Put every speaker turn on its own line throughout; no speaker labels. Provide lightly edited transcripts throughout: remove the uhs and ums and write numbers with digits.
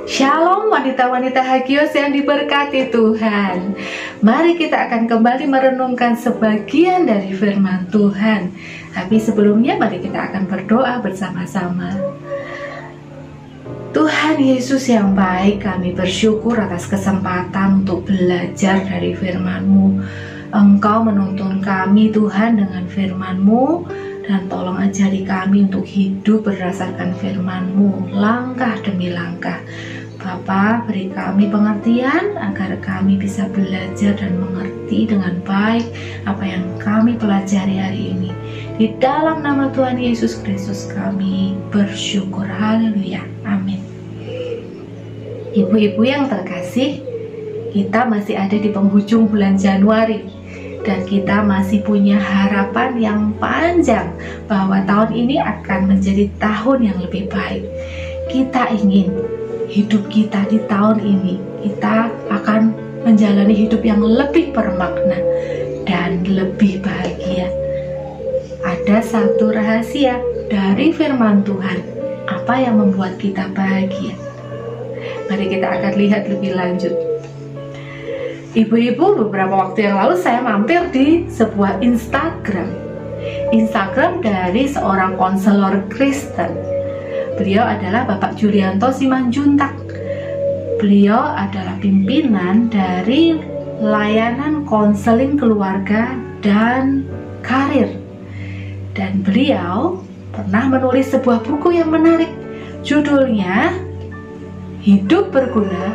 Shalom wanita-wanita Hagios yang diberkati Tuhan. Mari kita akan kembali merenungkan sebagian dari firman Tuhan. Tapi sebelumnya mari kita akan berdoa bersama-sama. Tuhan Yesus yang baik, kami bersyukur atas kesempatan untuk belajar dari firman-Mu. Engkau menuntun kami Tuhan dengan firman-Mu, dan tolong ajari kami untuk hidup berdasarkan firman-Mu langkah demi langkah. Bapa, beri kami pengertian agar kami bisa belajar dan mengerti dengan baik apa yang kami pelajari hari ini. Di dalam nama Tuhan Yesus Kristus kami bersyukur. Haleluya. Amin. Ibu-ibu yang terkasih, kita masih ada di penghujung bulan Januari. Dan kita masih punya harapan yang panjang bahwa tahun ini akan menjadi tahun yang lebih baik. Kita ingin hidup kita di tahun ini, kita akan menjalani hidup yang lebih bermakna dan lebih bahagia. Ada satu rahasia dari firman Tuhan, apa yang membuat kita bahagia. Mari kita akan lihat lebih lanjut. Ibu-ibu, beberapa waktu yang lalu saya mampir di sebuah Instagram dari seorang konselor Kristen. Beliau adalah Bapak Julianto Simanjuntak. Beliau adalah pimpinan dari layanan konseling keluarga dan karir. Dan beliau pernah menulis sebuah buku yang menarik. Judulnya Hidup Berguna,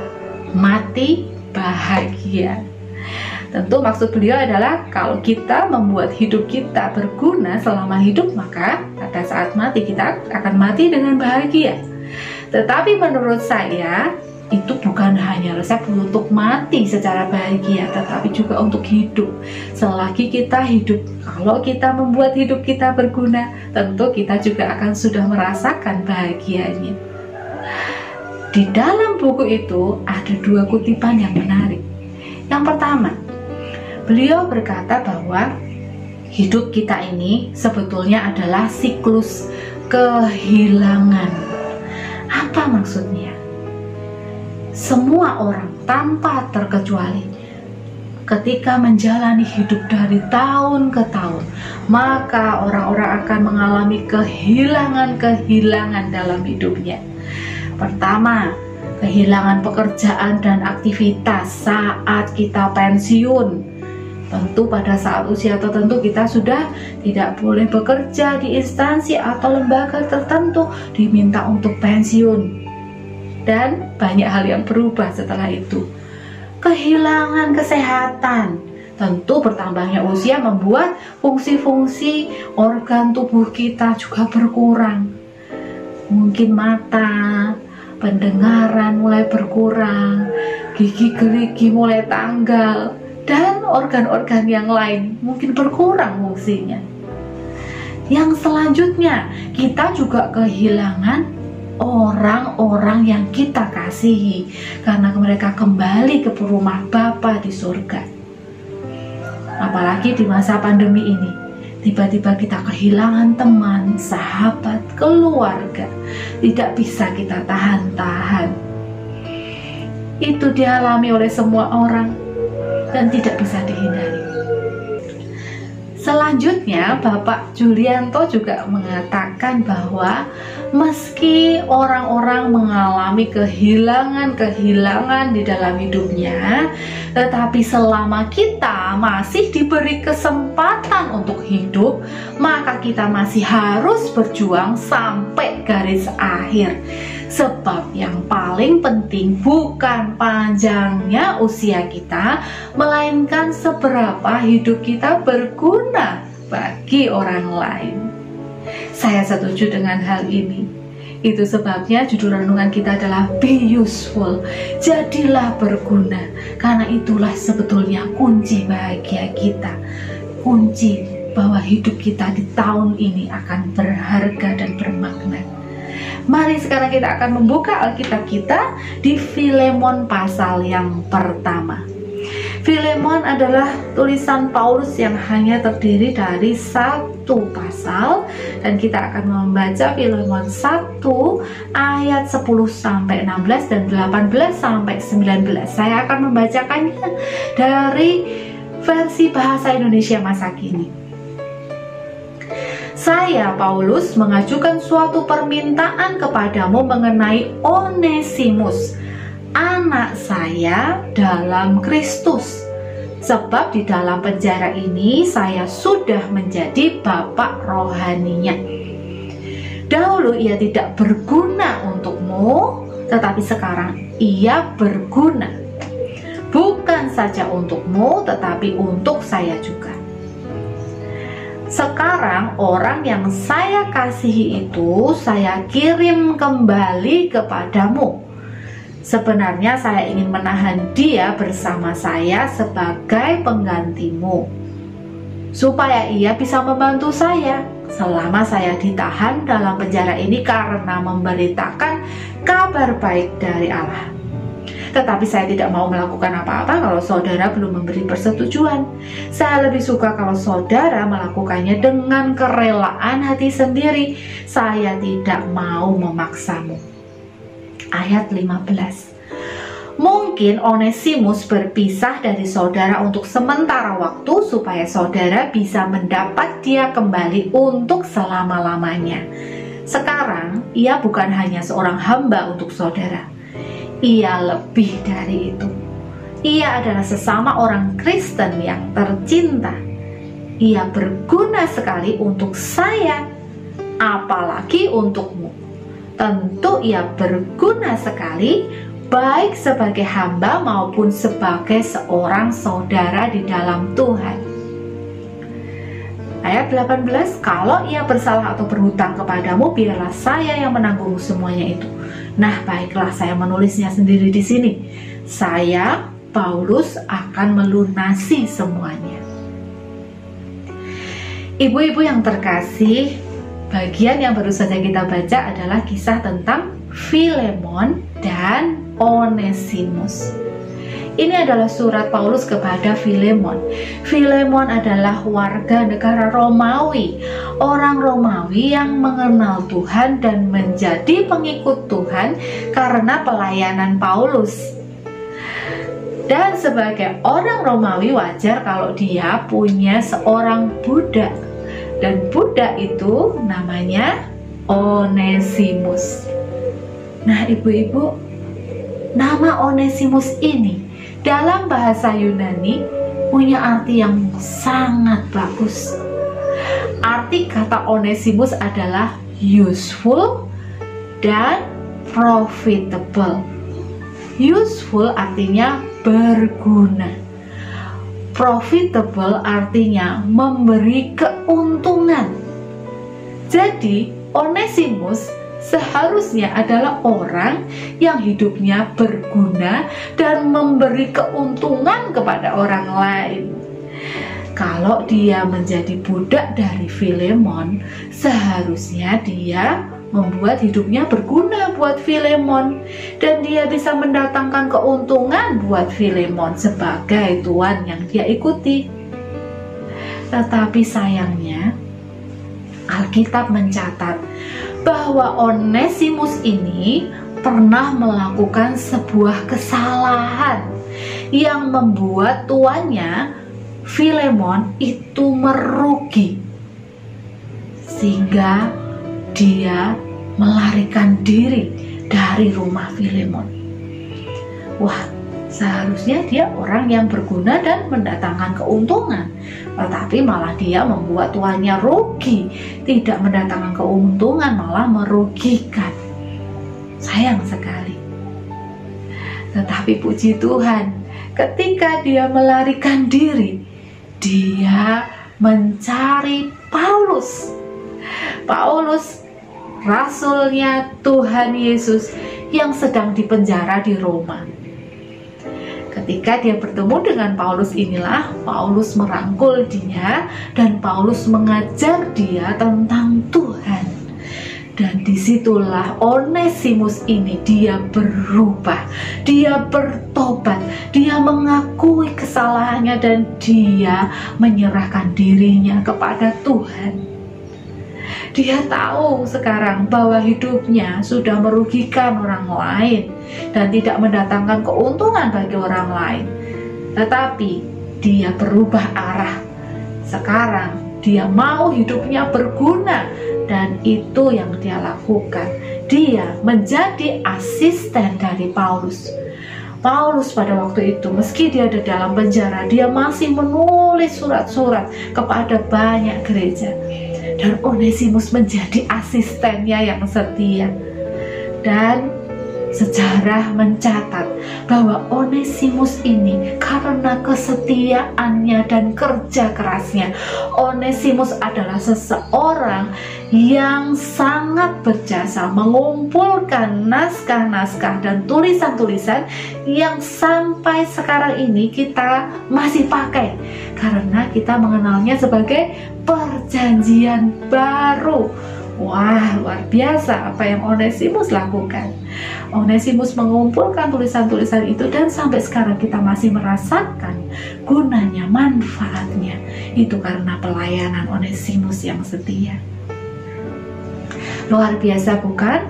Mati Bahagia. Tentu maksud beliau adalah kalau kita membuat hidup kita berguna selama hidup, maka pada saat mati kita akan mati dengan bahagia. Tetapi menurut saya itu bukan hanya resep untuk mati secara bahagia, tetapi juga untuk hidup. Selagi kita hidup, kalau kita membuat hidup kita berguna, tentu kita juga akan sudah merasakan bahagianya. Di dalam buku itu ada dua kutipan yang menarik. Yang pertama, beliau berkata bahwa hidup kita ini sebetulnya adalah siklus kehilangan. Apa maksudnya? Semua orang tanpa terkecuali ketika menjalani hidup dari tahun ke tahun, maka orang-orang akan mengalami kehilangan-kehilangan dalam hidupnya. Pertama, kehilangan pekerjaan dan aktivitas saat kita pensiun. Tentu pada saat usia tertentu kita sudah tidak boleh bekerja di instansi atau lembaga tertentu, diminta untuk pensiun. Dan banyak hal yang berubah setelah itu. Kehilangan kesehatan. Tentu bertambahnya usia membuat fungsi-fungsi organ tubuh kita juga berkurang. Mungkin mata, pendengaran mulai berkurang, gigi gerigi mulai tanggal, dan organ-organ yang lain mungkin berkurang fungsinya. Yang selanjutnya, kita juga kehilangan orang-orang yang kita kasihi karena mereka kembali ke rumah Bapa di surga. Apalagi di masa pandemi ini, tiba-tiba kita kehilangan teman, sahabat, keluarga. Tidak bisa kita tahan-tahan. Itu dialami oleh semua orang dan tidak bisa dihindari. Selanjutnya, Bapak Julianto juga mengatakan bahwa meski orang-orang mengalami kehilangan-kehilangan di dalam hidupnya, tetapi selama kita masih diberi kesempatan untuk hidup, maka kita masih harus berjuang sampai garis akhir. Sebab yang paling penting bukan panjangnya usia kita, melainkan seberapa hidup kita berguna bagi orang lain. Saya setuju dengan hal ini. Itu sebabnya judul renungan kita adalah Be Useful. Jadilah berguna, karena itulah sebetulnya kunci bahagia kita. Kunci bahwa hidup kita di tahun ini akan berharga dan bermakna. Mari sekarang kita akan membuka Alkitab kita di Filemon pasal yang pertama. Filemon adalah tulisan Paulus yang hanya terdiri dari satu pasal, dan kita akan membaca Filemon 1 ayat 10-16 dan 18-19. Saya akan membacakannya dari versi bahasa Indonesia masa kini. Saya, Paulus, mengajukan suatu permintaan kepadamu mengenai Onesimus, anak saya dalam Kristus. Sebab di dalam penjara ini saya sudah menjadi bapak rohaninya. Dahulu ia tidak berguna untukmu, tetapi sekarang ia berguna. Bukan saja untukmu, tetapi untuk saya juga. Sekarang orang yang saya kasihi itu saya kirim kembali kepadamu. Sebenarnya saya ingin menahan dia bersama saya sebagai penggantimu, supaya ia bisa membantu saya selama saya ditahan dalam penjara ini karena memberitakan kabar baik dari Allah. Tetapi saya tidak mau melakukan apa-apa kalau saudara belum memberi persetujuan. Saya lebih suka kalau saudara melakukannya dengan kerelaan hati sendiri. Saya tidak mau memaksamu. Ayat 15. Mungkin Onesimus berpisah dari saudara untuk sementara waktu supaya saudara bisa mendapat dia kembali untuk selama-lamanya. Sekarang ia bukan hanya seorang hamba untuk saudara. Ia lebih dari itu. Ia adalah sesama orang Kristen yang tercinta. Ia berguna sekali untuk saya, apalagi untukmu. Tentu ia berguna sekali, baik sebagai hamba maupun sebagai seorang saudara di dalam Tuhan. Ayat 18, kalau ia bersalah atau berhutang kepadamu, biarlah saya yang menanggung semuanya itu. Nah, baiklah, saya menulisnya sendiri di sini. Saya, Paulus, akan melunasi semuanya. Ibu-ibu yang terkasih, bagian yang baru saja kita baca adalah kisah tentang Filemon dan Onesimus. Ini adalah surat Paulus kepada Filemon. Filemon adalah warga negara Romawi, orang Romawi yang mengenal Tuhan dan menjadi pengikut Tuhan karena pelayanan Paulus. Dan sebagai orang Romawi wajar kalau dia punya seorang budak, dan budak itu namanya Onesimus. Nah, ibu-ibu, nama Onesimus ini dalam bahasa Yunani punya arti yang sangat bagus. Arti kata Onesimus adalah useful dan profitable. Useful artinya berguna. Profitable artinya memberi keuntungan. Jadi Onesimus seharusnya adalah orang yang hidupnya berguna dan memberi keuntungan kepada orang lain. Kalau dia menjadi budak dari Filemon, seharusnya dia membuat hidupnya berguna buat Filemon, dan dia bisa mendatangkan keuntungan buat Filemon sebagai tuan yang dia ikuti. Tetapi sayangnya, Alkitab mencatat bahwa Onesimus ini pernah melakukan sebuah kesalahan yang membuat tuannya Filemon itu merugi, sehingga dia melarikan diri dari rumah Filemon. Wah, seharusnya dia orang yang berguna dan mendatangkan keuntungan, tetapi malah dia membuat tuannya rugi, tidak mendatangkan keuntungan, malah merugikan. Sayang sekali. Tetapi puji Tuhan, ketika dia melarikan diri, dia mencari Paulus. Paulus, rasulnya Tuhan Yesus yang sedang dipenjara di Roma. Ketika dia bertemu dengan Paulus inilah Paulus merangkul dia dan Paulus mengajar dia tentang Tuhan. Dan di disitulah Onesimus ini dia berubah, dia bertobat, dia mengakui kesalahannya dan dia menyerahkan dirinya kepada Tuhan. Dia tahu sekarang bahwa hidupnya sudah merugikan orang lain dan tidak mendatangkan keuntungan bagi orang lain. Tetapi dia berubah arah. Sekarang dia mau hidupnya berguna dan itu yang dia lakukan. Dia menjadi asisten dari Paulus. Paulus pada waktu itu, meski dia ada dalam penjara, dia masih menulis surat-surat kepada banyak gereja. Dan Onesimus menjadi asistennya yang setia. Dan sejarah mencatat bahwa Onesimus ini karena kesetiaannya dan kerja kerasnya, Onesimus adalah seseorang yang sangat berjasa mengumpulkan naskah-naskah dan tulisan-tulisan yang sampai sekarang ini kita masih pakai karena kita mengenalnya sebagai Perjanjian Baru. Wah, luar biasa apa yang Onesimus lakukan. Onesimus mengumpulkan tulisan-tulisan itu dan sampai sekarang kita masih merasakan gunanya, manfaatnya. Itu karena pelayanan Onesimus yang setia. Luar biasa bukan?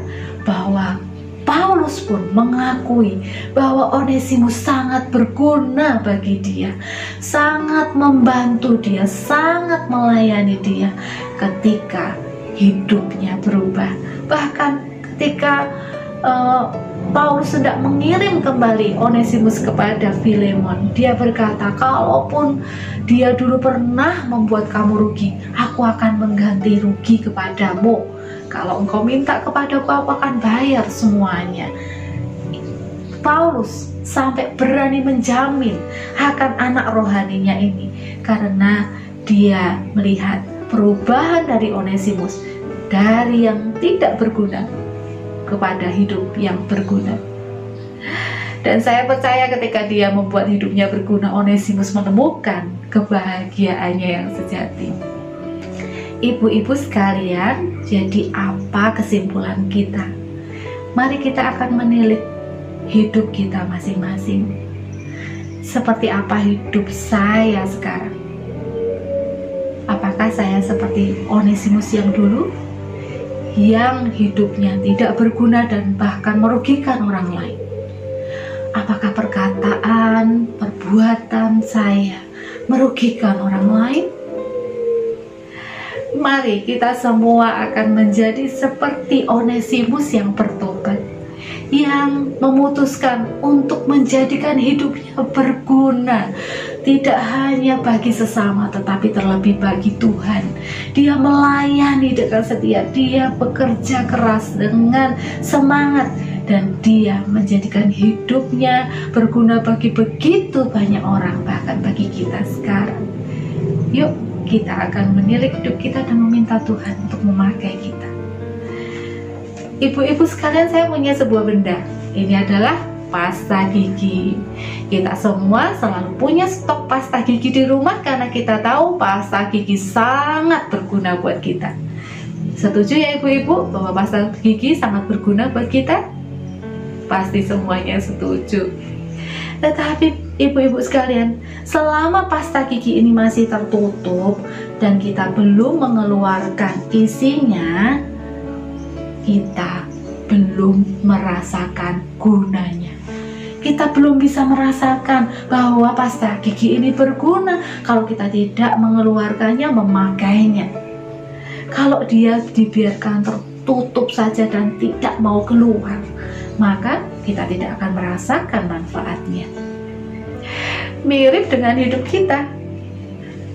Bahwa Paulus pun mengakui bahwa Onesimus sangat berguna bagi dia, sangat membantu dia, sangat melayani dia ketika hidupnya berubah. Bahkan ketika Paulus sedang mengirim kembali Onesimus kepada Filemon, dia berkata, kalaupun dia dulu pernah membuat kamu rugi, aku akan mengganti rugi kepadamu. Kalau engkau minta kepadaku, aku akan bayar semuanya. Paulus sampai berani menjamin akan anak rohaninya ini karena dia melihat perubahan dari Onesimus dari yang tidak berguna kepada hidup yang berguna. Dan saya percaya ketika dia membuat hidupnya berguna, Onesimus menemukan kebahagiaannya yang sejati. Ibu-ibu sekalian, jadi apa kesimpulan kita? Mari kita akan menilik hidup kita masing-masing. Seperti apa hidup saya sekarang? Apakah saya seperti Onesimus yang dulu? Yang hidupnya tidak berguna dan bahkan merugikan orang lain? Apakah perkataan, perbuatan saya merugikan orang lain? Mari kita semua akan menjadi seperti Onesimus yang bertobat, yang memutuskan untuk menjadikan hidupnya berguna, tidak hanya bagi sesama tetapi terlebih bagi Tuhan. Dia melayani dengan setia, dia bekerja keras dengan semangat, dan dia menjadikan hidupnya berguna bagi begitu banyak orang, bahkan bagi kita sekarang. Yuk, kita akan menilik hidup kita dan meminta Tuhan untuk memakai kita. Ibu-ibu sekalian, saya punya sebuah benda. Ini adalah pasta gigi. Kita semua selalu punya stok pasta gigi di rumah karena kita tahu pasta gigi sangat berguna buat kita. Setuju ya ibu-ibu bahwa pasta gigi sangat berguna buat kita? Pasti semuanya setuju. Tetapi ibu-ibu sekalian, selama pasta gigi ini masih tertutup dan kita belum mengeluarkan isinya, kita belum merasakan gunanya. Kita belum bisa merasakan bahwa pasta gigi ini berguna kalau kita tidak mengeluarkannya, memakainya. Kalau dia dibiarkan tertutup saja dan tidak mau keluar, maka kita tidak akan merasakan manfaatnya. Mirip dengan hidup kita.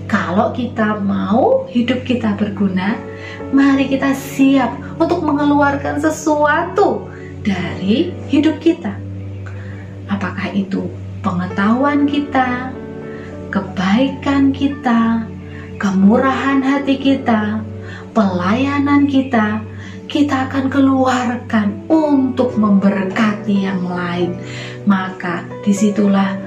Kalau kita mau hidup kita berguna, mari kita siap untuk mengeluarkan sesuatu dari hidup kita. Apakah itu pengetahuan kita, kebaikan kita, kemurahan hati kita, pelayanan kita, kita akan keluarkan untuk memberkati yang lain. Maka disitulah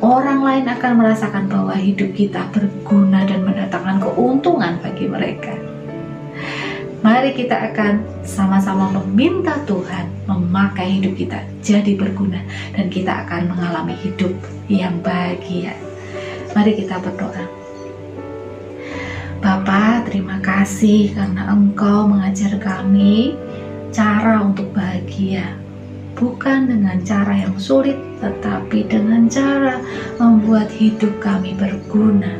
orang lain akan merasakan bahwa hidup kita berguna dan mendatangkan keuntungan bagi mereka. Mari kita akan sama-sama meminta Tuhan memakai hidup kita jadi berguna, dan kita akan mengalami hidup yang bahagia. Mari kita berdoa. Bapa, terima kasih karena Engkau mengajar kami cara untuk bahagia. Bukan dengan cara yang sulit, tetapi dengan cara membuat hidup kami berguna.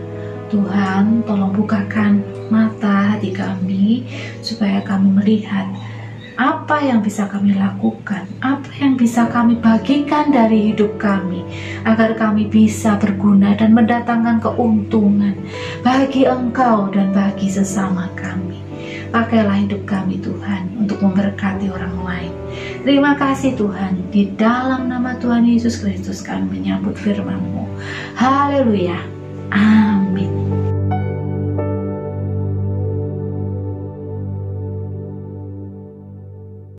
Tuhan, tolong bukakan mata hati kami supaya kami melihat apa yang bisa kami lakukan, apa yang bisa kami bagikan dari hidup kami, agar kami bisa berguna dan mendatangkan keuntungan bagi Engkau dan bagi sesama kami. Pakailah hidup kami Tuhan untuk memberkati orang lain. Terima kasih Tuhan, di dalam nama Tuhan Yesus Kristus kami menyambut firman-Mu. Haleluya. Amin.